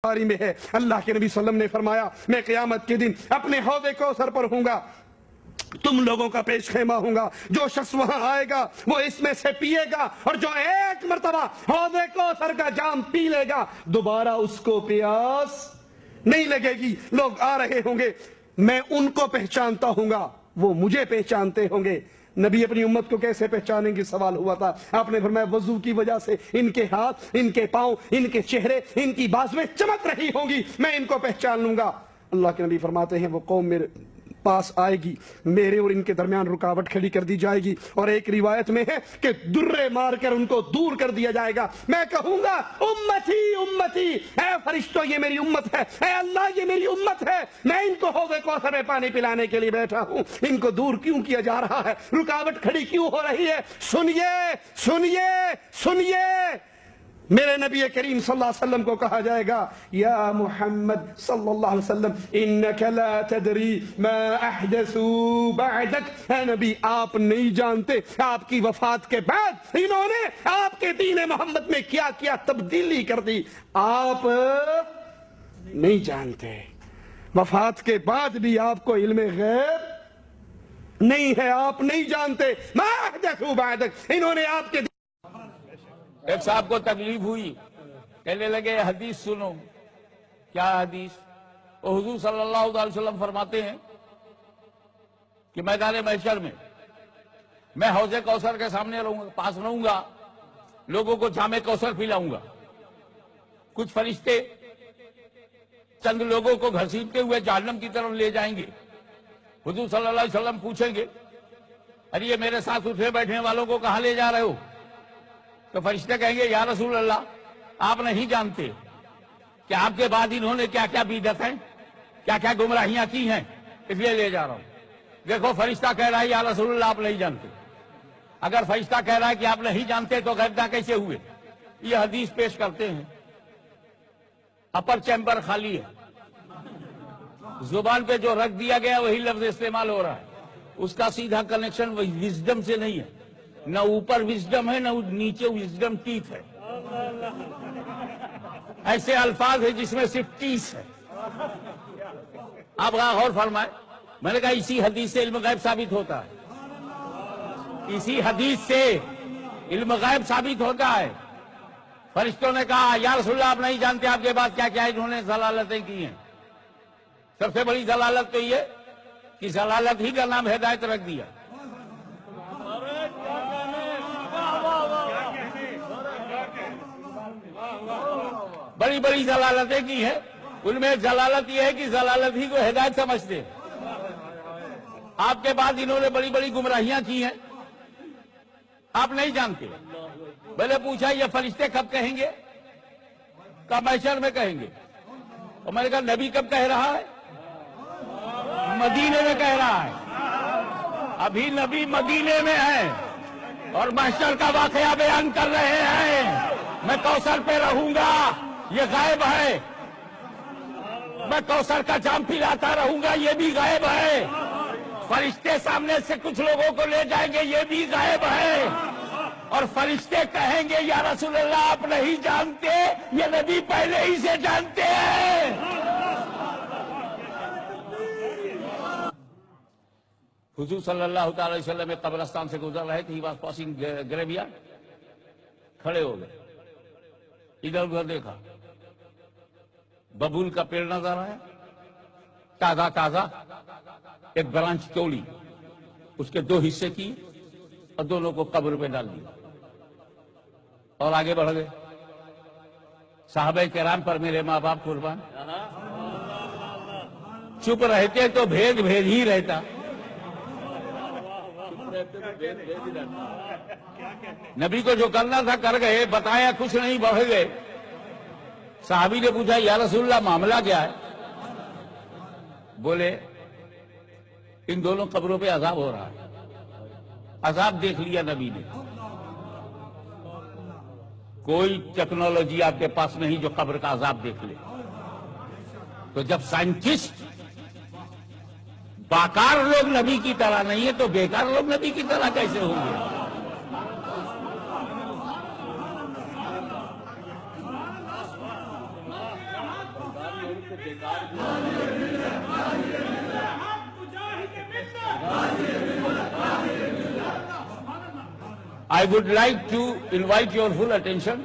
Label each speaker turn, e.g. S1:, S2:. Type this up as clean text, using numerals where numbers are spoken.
S1: بخاری میں ہے اللہ کے نبی صلی اللہ علیہ وسلم نے فرمایا میں قیامت کے دن اپنے حوض کوثر پر ہوں گا، تم لوگوں کا پیش خیمہ ہوں گا، جو شخص وہاں آئے گا وہ اس میں سے پیے گا، اور جو ایک مرتبہ حوض کوثر کا جام پی لے گا دوبارہ اس کو پیاس نہیں لگے گی۔ لوگ آ رہے ہوں گے، میں ان کو پہچانتا ہوں گا، وہ مجھے پہچانتے ہوں گے۔ نبی اپنی امت کو کیسے پہچانیں گے سوال ہوا تھا، آپ نے فرمایا وضو کی وجہ سے ان کے ہاتھ، ان کے پاؤں، ان کے چہرے، ان کی بازویں چمک رہی ہوں گی، میں ان کو پہچان لوں گا۔ اللہ کے نبی فرماتے ہیں وہ قوم میرے پاس آئے گی، میرے اور ان کے درمیان رکاوٹ کھڑی کر دی جائے گی، اور ایک روایت میں ہے کہ درے مار کر ان کو دور کر دیا جائے گا۔ میں کہوں گا امتی امتی، اے فرشتوں یہ میری امت ہے، اے اللہ یہ میری امت ہے، میں ان کو حوض کوثر میں پانی پلانے کے لیے بیٹھا ہوں، ان کو دور کیوں کیا جا رہا ہے، رکاوٹ کھڑی کیوں ہو رہی ہے؟ سنیے سنیے سنیے، میرے نبی کریم صلی اللہ علیہ وسلم کو کہا جائے گا یا محمد صلی اللہ علیہ وسلم انک لا تدری ما احدثوا بعدک، اے نبی آپ نہیں جانتے آپ کی وفات کے بعد انہوں نے آپ کے دین محمد میں کیا کیا تبدیلی کر دی، آپ نہیں جانتے، وفات کے بعد بھی آپ کو علم غیب نہیں ہے، آپ نہیں جانتے ما احدثوا بعدک، انہوں نے آپ کے
S2: ایک صاحب کو تکلیف ہوئی، کہنے لگے حدیث سنو۔ کیا حدیث؟ وہ حضور صلی اللہ علیہ وسلم فرماتے ہیں کہ میدان محشر میں میں حوض کوثر کے سامنے پاس رہوں گا، لوگوں کو جام کوثر پلاؤں گا، کچھ فرشتے چند لوگوں کو گھسیٹتے ہوئے جہنم کی طرف لے جائیں گے۔ حضور صلی اللہ علیہ وسلم پوچھیں گے ارے یہ میرے ساتھ اٹھنے بیٹھنے والوں کو کہاں لے جا رہے ہو؟ تو فرشتے کہیں گے یا رسول اللہ آپ نہیں جانتے کہ آپ کے بعد انہوں نے کیا کیا بدعتیں، کیا کیا گمراہیاں کی ہیں، اس لیے لے جا رہا ہوں۔ دیکھو فرشتہ کہہ رہا ہے یا رسول اللہ آپ نہیں جانتے، اگر فرشتہ کہہ رہا ہے کہ آپ نہیں جانتے تو غیبدہ کیسے ہوئے؟ یہ حدیث پیش کرتے ہیں۔ اپر چیمبر خالی ہے، زبان پہ جو رکھ دیا گیا وہی لفظ استعمال ہو رہا ہے، اس کا سیدھا کنیکشن وزڈم سے نہیں ہے، نہ اوپر وزڈم ہے نہ نیچے وزڈم ٹیتھ ہے، ایسے الفاظ ہیں جس میں صرف ٹیس ہے۔ آپ غور فرمائیں، میں نے کہا اسی حدیث سے علم غیب ثابت ہوتا ہے، اسی حدیث سے علم غیب ثابت ہوتا ہے۔ فرشتوں نے کہا یا رسول اللہ آپ نہیں جانتے آپ کے بعد کیا کیا انہوں نے ضلالتیں کی ہیں۔ سب سے بڑی ضلالت تو یہ کہ ضلالت ہی کا نام ہدایت رکھ دیا۔ بڑی بڑی ضلالتیں کی ہیں، ان میں ضلالت یہ ہے کہ ضلالت ہی کو ہدایت سمجھتے ہیں۔ آپ کے بعد انہوں نے بڑی بڑی گمراہیاں کی ہیں، آپ نہیں جانتے۔ میں نے پوچھا یہ فرشتے کب کہیں گے؟ کب محشر میں کہیں گے؟ اور میں نے کہا نبی کب کہہ رہا ہے؟ مدینے میں کہہ رہا ہے، ابھی نبی مدینے میں ہے اور محشر کا واقعہ بیان کر رہے ہیں۔ میں کوثر پہ رہوں گا، یہ غائب ہے، میں کوثر کا جام پلاتا رہوں گا، یہ بھی غائب ہے، فرشتے سامنے سے کچھ لوگوں کو لے جائیں گے، یہ بھی غائب ہے، اور فرشتے کہیں گے یا رسول اللہ آپ نہیں جانتے، یہ نبی پہلے ہی سے جانتے ہیں۔ حضور صلی اللہ تعالی وسلم ایک قبرستان سے گزر رہے تھے، ہی واز پاسنگ گریو یارڈ، کھڑے ہو گئے، ادھر ادھر دیکھا، ببول کا پیڑ نظر آیا، تازہ تازہ، ایک برانچ توڑی، اس کے دو حصے کی اور دونوں کو قبر پہ ڈال دیا اور آگے بڑھ گئے۔ صحابہ کرام پر میرے ماں باپ قربان، چپ رہتے تو بھید بھید ہی رہتا، نبی کو جو کرنا تھا کر گئے، بتایا کچھ نہیں، بڑھ گئے۔ صحابی نے پوچھا یا رسول اللہ معاملہ کیا ہے؟ بولے ان دونوں قبروں پہ عذاب ہو رہا ہے، عذاب دیکھ لیا نبی نے۔ کوئی ٹیکنالوجی آپ کے پاس نہیں جو قبر کا عذاب دیکھ لے، تو جب سائنٹسٹ باکار لوگ نبی کی طرح نہیں ہے تو بیکار لوگ نبی کی طرح کیسے ہوں گے؟ I would like to invite your full attention.